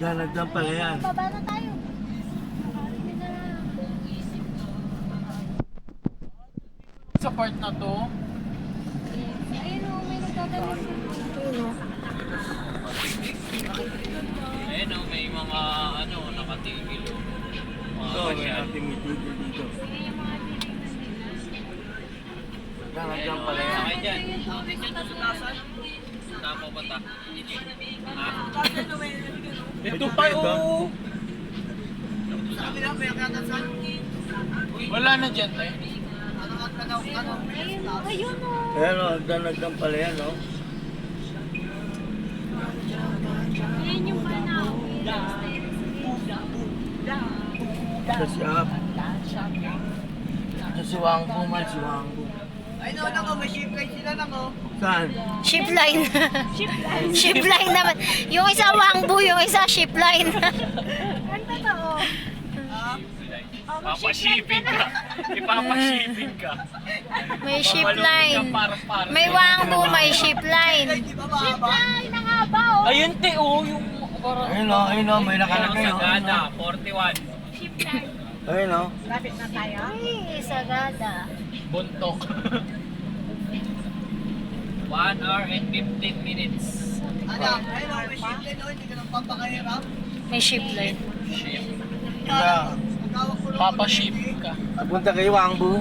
Nagdaan pala yan. Baba na tayo. Sa part na to, Ayun o, may nagtatanim. ayun oh, may mga ano, nakatigil oh. Mga Ito, may pasyal. ating mitugil dito. Nagdaan pala yan. Sakay dyan. Tama ba ta? Ha? Ito pa oh! Wala na dyan tayo. Ayun o, ayun o. Ayan o, nagdaan pala yan o. Ayun yung panaw. Sa siyap. Sa siwangbo man, siwangbo. Ay, no, nako, may ship guys sila nako. Saan? Ship line. Ship line naman. Yung isa wangbu, yung isa ship line. Ano totoo? Papashipping ka. Ipapashipping ka. May ship Pamalungkot line. ka para May wangbu, may ship line. Di ba mahaba? Ay, nangaba o. Ayun te oh, yung parang... Ayun o, may nakalagay o. Sagada, 41. Ayun o. Lapit na tayo. Ay, sagada. Buntok. 1 hour and 15 minutes. Anak, ay, no, may ship din, no, hindi ka nang papakahirap. May ship line. Ship. Diba? Magkawak ko lang. Papaship ka. Papunta kay Wangbu.